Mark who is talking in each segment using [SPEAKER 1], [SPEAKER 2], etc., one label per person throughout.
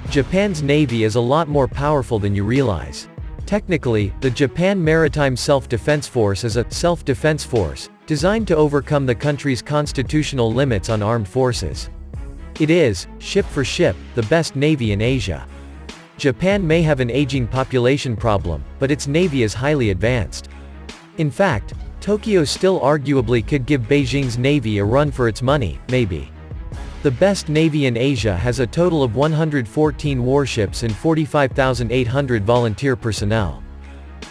[SPEAKER 1] Japan's navy is a lot more powerful than you realize. Technically, the Japan Maritime Self-Defense Force is a self-defense force, designed to overcome the country's constitutional limits on armed forces. It is, ship for ship, the best navy in Asia. Japan may have an aging population problem, but its navy is highly advanced. In fact, Tokyo still arguably could give Beijing's navy a run for its money, maybe. The best navy in Asia has a total of 114 warships and 45,800 volunteer personnel.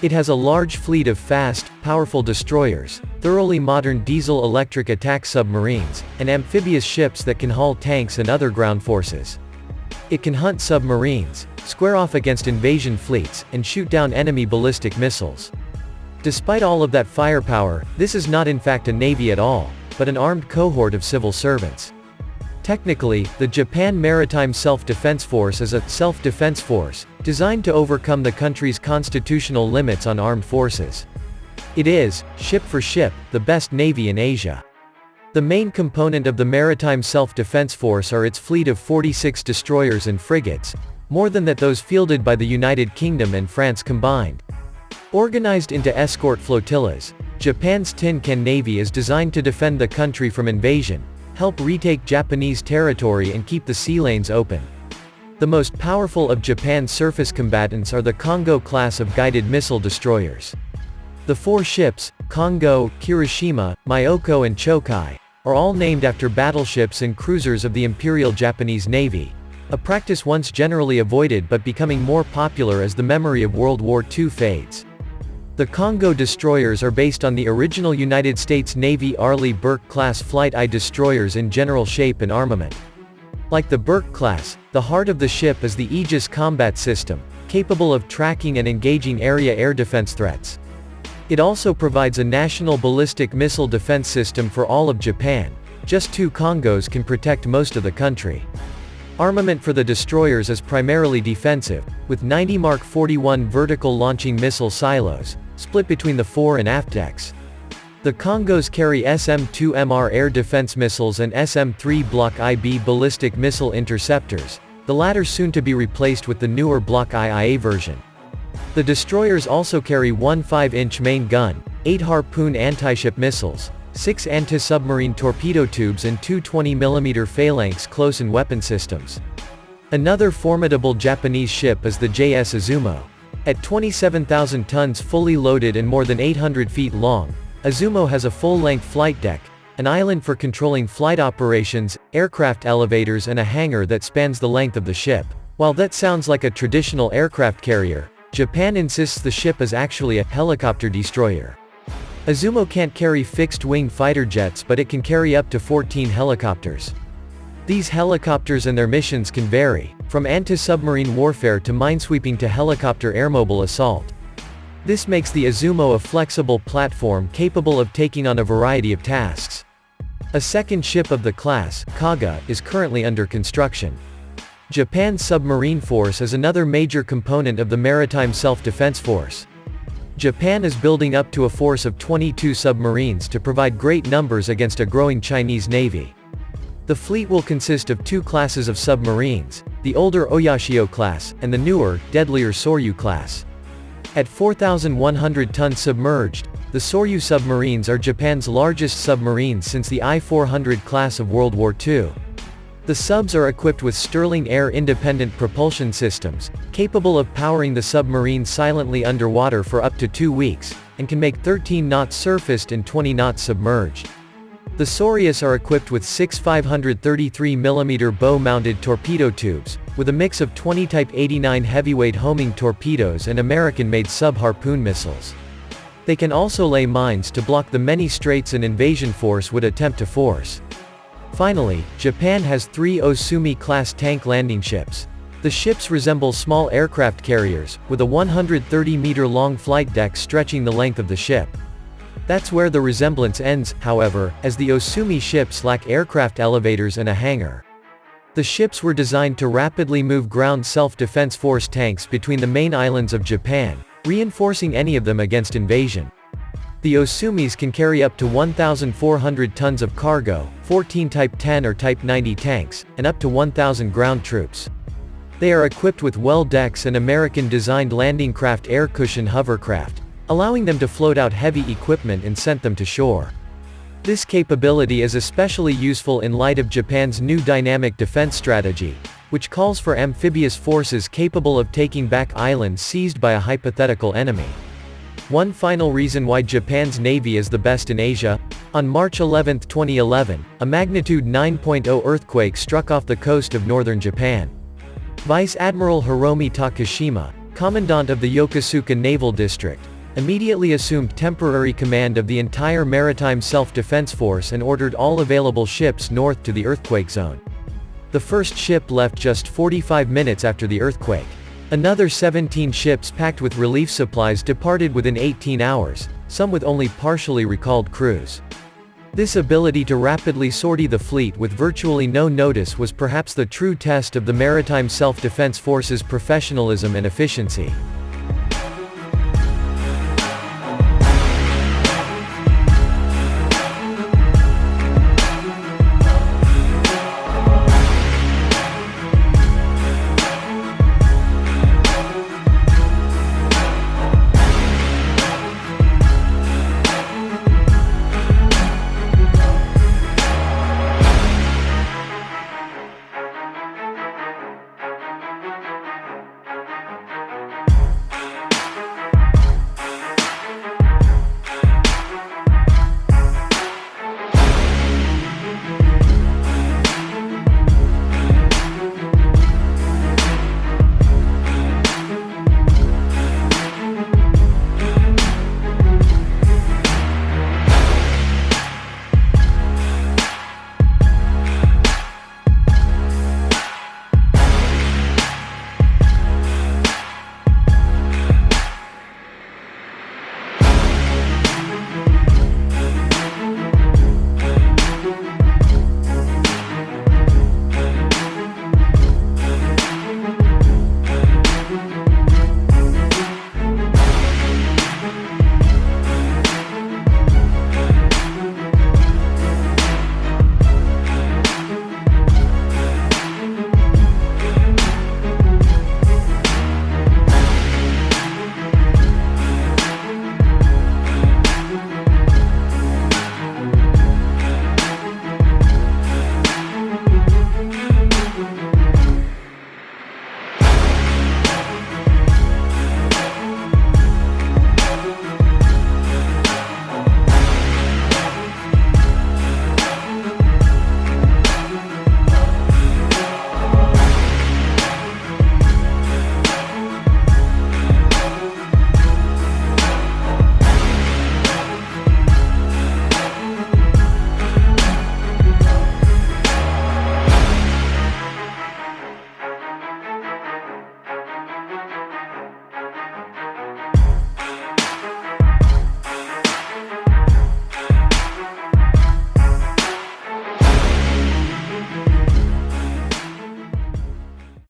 [SPEAKER 1] It has a large fleet of fast, powerful destroyers, thoroughly modern diesel-electric attack submarines, and amphibious ships that can haul tanks and other ground forces. It can hunt submarines, square off against invasion fleets, and shoot down enemy ballistic missiles. Despite all of that firepower, this is not in fact a navy at all, but an armed cohort of civil servants. Technically, the Japan Maritime Self-Defense Force is a self-defense force, designed to overcome the country's constitutional limits on armed forces. It is, ship for ship, the best navy in Asia. The main component of the Maritime Self-Defense Force are its fleet of 46 destroyers and frigates, more than those fielded by the United Kingdom and France combined. Organized into escort flotillas, Japan's Tin Can Navy is designed to defend the country from invasion, help retake Japanese territory and keep the sea lanes open. The most powerful of Japan's surface combatants are the Kongo class of guided missile destroyers. The four ships, Kongo, Kirishima, Myoko and Chokai, are all named after battleships and cruisers of the Imperial Japanese Navy, a practice once generally avoided but becoming more popular as the memory of World War II fades. The Kongo destroyers are based on the original United States Navy Arleigh Burke-class Flight I destroyers in general shape and armament. Like the Burke class, the heart of the ship is the Aegis combat system, capable of tracking and engaging area air defense threats. It also provides a national ballistic missile defense system for all of Japan. Just 2 Kongos can protect most of the country. Armament for the destroyers is primarily defensive, with 90 Mark 41 vertical launching missile silos, split between the fore and aft decks. The Kongos carry SM-2MR air defense missiles and SM-3 Block IB ballistic missile interceptors, the latter soon to be replaced with the newer Block IA version. The destroyers also carry one 5-inch main gun, 8 Harpoon anti-ship missiles, 6 anti-submarine torpedo tubes and 2 20mm phalanx close-in weapon systems. Another formidable Japanese ship is the JS Izumo. At 27,000 tons fully loaded and more than 800 feet long, Izumo has a full-length flight deck, an island for controlling flight operations, aircraft elevators and a hangar that spans the length of the ship. While that sounds like a traditional aircraft carrier, Japan insists the ship is actually a helicopter destroyer. Izumo can't carry fixed-wing fighter jets, but it can carry up to 14 helicopters. These helicopters and their missions can vary, from anti-submarine warfare to minesweeping to helicopter airmobile assault. This makes the Izumo a flexible platform capable of taking on a variety of tasks. A second ship of the class, Kaga, is currently under construction. Japan's submarine force is another major component of the Maritime Self-Defense Force. Japan is building up to a force of 22 submarines to provide great numbers against a growing Chinese navy. The fleet will consist of 2 classes of submarines, the older Oyashio class, and the newer, deadlier Soryu class. At 4,100 tons submerged, the Soryu submarines are Japan's largest submarines since the I-400 class of World War II. The subs are equipped with Stirling air-independent propulsion systems, capable of powering the submarine silently underwater for up to 2 weeks, and can make 13 knots surfaced and 20 knots submerged. The Soryus are equipped with 6 533mm bow-mounted torpedo tubes, with a mix of 20 Type 89 heavyweight homing torpedoes and American-made sub-Harpoon missiles. They can also lay mines to block the many straits an invasion force would attempt to force. Finally, Japan has 3 Osumi-class tank landing ships. The ships resemble small aircraft carriers, with a 130-meter-long flight deck stretching the length of the ship. That's where the resemblance ends, however, as the Osumi ships lack aircraft elevators and a hangar. The ships were designed to rapidly move ground self-defense force tanks between the main islands of Japan, reinforcing any of them against invasion. The Osumis can carry up to 1,400 tons of cargo, 14 Type 10 or Type 90 tanks, and up to 1,000 ground troops. They are equipped with well decks and American-designed landing craft air cushion hovercraft, allowing them to float out heavy equipment and send them to shore. This capability is especially useful in light of Japan's new dynamic defense strategy, which calls for amphibious forces capable of taking back islands seized by a hypothetical enemy. One final reason why Japan's Navy is the best in Asia: on March 11, 2011, a magnitude 9.0 earthquake struck off the coast of northern Japan. Vice Admiral Hiromi Takashima, commandant of the Yokosuka Naval District, immediately assumed temporary command of the entire Maritime Self-Defense Force and ordered all available ships north to the earthquake zone. The first ship left just 45 minutes after the earthquake. Another 17 ships packed with relief supplies departed within 18 hours, some with only partially recalled crews. This ability to rapidly sortie the fleet with virtually no notice was perhaps the true test of the Maritime Self-Defense Force's professionalism and efficiency.